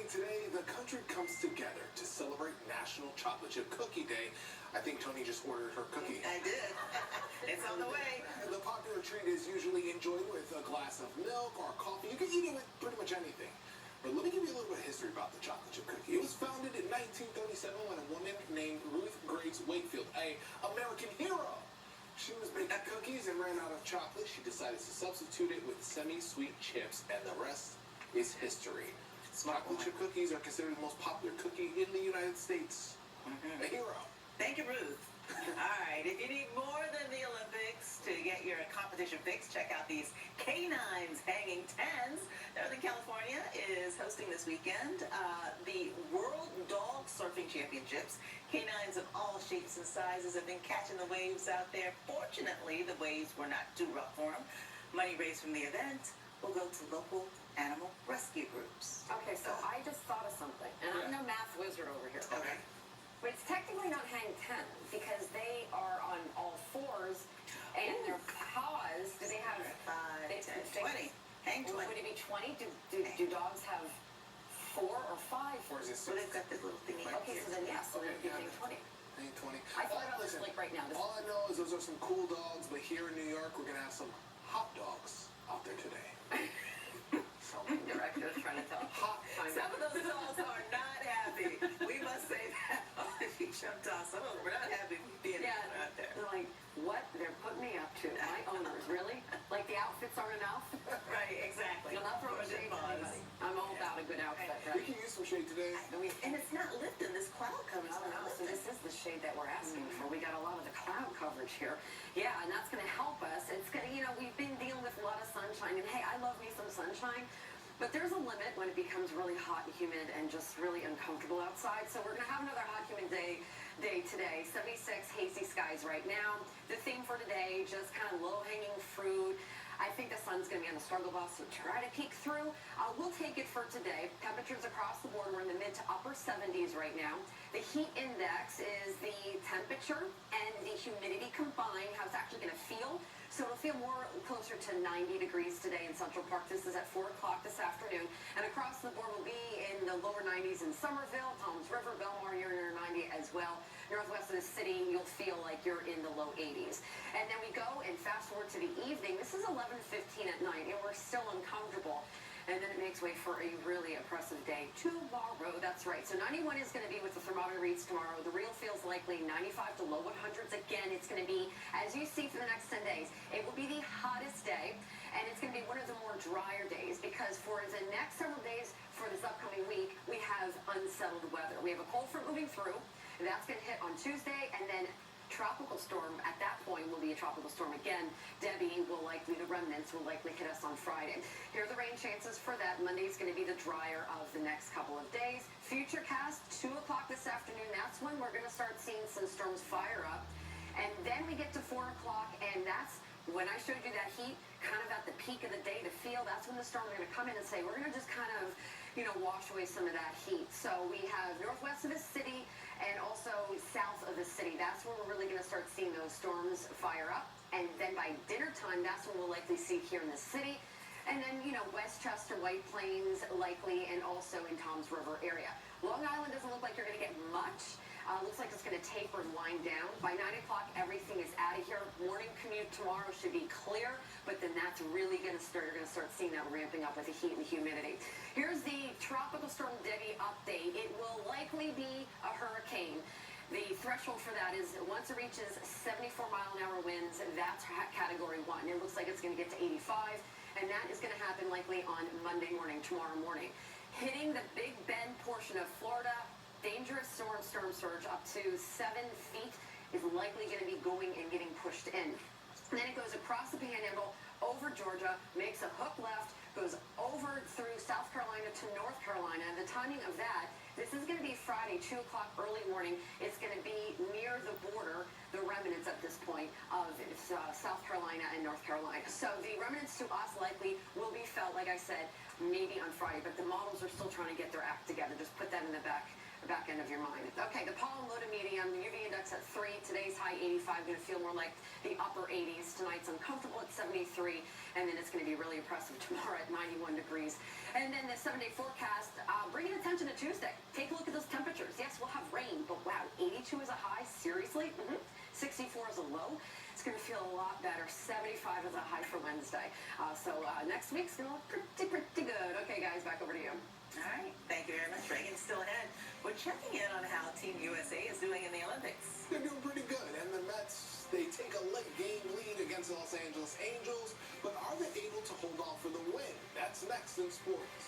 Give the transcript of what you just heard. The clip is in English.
today the country comes together to celebrate National Chocolate Chip Cookie Day. I think Tony just ordered her cookie. I did. It's on the way. And the popular treat is usually enjoyed with a glass of milk or coffee. You can eat it with pretty much anything. But let me give you a little bit of history about the chocolate chip cookie. It was founded in 1937 when a woman named Ruth Grace Wakefield, an American hero, she was baking cookies and ran out of chocolate. She decided to substitute it with semi-sweet chips, and the rest is history. Chocolate chip cookies are considered the most popular cookie in the United States. A hero. Thank you, Ruth. All right, if you need more than the Olympics to get your competition fix, check out these Canines Hanging Tens. Northern California is hosting this weekend the World Dog Surfing Championships. Canines of all shapes and sizes have been catching the waves out there. Fortunately, the waves were not too rough for them. Money raised from the event will go to local animal rescue groups. Okay, so I just thought of something, and I'm no math wizard over here. Okay. But it's technically not hang 10 because they are on all fours, and their paws, do they have 5, 10, 20. Hang 20. Would it be 20? Do dogs have 4 or 5? Or is it So they've got this little thingy. Okay, so then yes, so then it'd be hang 20. Hang 20. I thought about this Listen, like right now. all I know is those are some cool dogs, but here in New York, we're going to have some hot dogs out there today. Director is trying to tell. Hot. Some of those dogs are not happy. We must say that on the Show Toss. Some of them are not happy being out there. They're like, what they're putting me up to? My owners, really? Like the outfits aren't enough? Right, exactly. You'll not throw a shade on anybody. I'm all about a good outfit, We right? can use some shade today. And it's not lifting. This cloud coverage. Oh, no, so this is the shade that we're asking for. We got a lot of the cloud coverage here. Yeah, and that's going to help us. It's going to, we've been dealing with a lot of sunshine, and hey, I love me some sunshine. But there's a limit when it becomes really hot and humid and just really uncomfortable outside. So we're going to have another hot, humid day today. 76 hazy skies right now. The theme for today, just kind of low-hanging fruit. I think the sun's going to be on the struggle bus, so try to peek through. We'll take it for today. Temperatures across the board, we're in the mid to upper 70s right now. The heat index is the temperature and the humidity combined, how it's actually going to feel. So it'll feel more closer to 90 degrees today in Central Park. This is at 4 o'clock this afternoon. And across the board will be in the lower 90s in Somerville, Toms River, Belmar, you're near 90 as well. Northwest of the city, you'll feel like you're in the low 80s. And then we go and fast forward to the evening. This is 11:15 at night, and we're still uncomfortable. And then it makes way for a really oppressive day tomorrow. That's right. So 91 is going to be with the thermometer reads tomorrow. The real feels likely 95 to low 100s. Again, it's going to be, as you see for the next 10 days, it will be the hottest day. And it's going to be one of the more drier days because for the next several days for this upcoming week, we have unsettled weather. We have a cold front moving through. That's going to hit on Tuesday, and then tropical storm at that point will be a tropical storm again. Debbie will likely, the remnants will likely hit us on Friday. Here are the rain chances for that. Monday's going to be the drier of the next couple of days. Futurecast, 2 o'clock this afternoon. That's when we're going to start seeing some storms fire up. And then we get to 4 o'clock, and that's when I showed you that heat, kind of at the peak of the day to feel, that's when the storm is going to come in and say, we're going to just kind of, wash away some of that heat. So we have northwest of the city and also south of the city. That's where we're really going to start seeing those storms fire up. And then by dinner time, that's when we'll likely see here in the city. And then, Westchester, White Plains likely, and also in Toms River area. Long Island doesn't look like you're going to get much. Looks like it's going to taper and wind down. By 9 o'clock, everything is out of here. Morning commute tomorrow should be clear, but then that's really going to start. You're going to start seeing that ramping up with the heat and the humidity. Here's the Tropical Storm Debbie update. It will likely be a hurricane. The threshold for that is once it reaches 74-mile-an-hour winds, that's Category 1. It looks like it's going to get to 85, and that is going to happen likely on Monday morning, tomorrow morning. Hitting the Big Bend portion of Florida, dangerous storm surge up to 7 feet is likely going to be going and getting pushed in. And then it goes across the Panhandle, over Georgia, makes a hook left, goes over through South Carolina to North Carolina. And the timing of that, this is going to be Friday, 2 o'clock early morning. It's going to be near the border, the remnants at this point of South Carolina and North Carolina. So the remnants to us likely will be felt, like I said, maybe on Friday. But the models are still trying to get their act together. Just put that in the back the back end of your mind. Okay, the pollen low to medium, the UV index at 3, today's high 85, going to feel more like the upper 80s. Tonight's uncomfortable at 73, and then it's going to be really impressive tomorrow at 91 degrees. And then the 7-day forecast, bringing attention to Tuesday. Take a look at those temperatures. Yes, we'll have rain, but wow, 82 is a high, seriously? 64 is a low. It's going to feel a lot better. 75 is a high for Wednesday. So next week's going to look pretty good. Okay, guys, back over to you. All right. Thank you very much. Reagan's still ahead. We're checking in on how Team USA is doing in the Olympics. They're doing pretty good, and the Mets, they take a late game lead against the Los Angeles Angels, but are they able to hold on for the win? That's next in sports.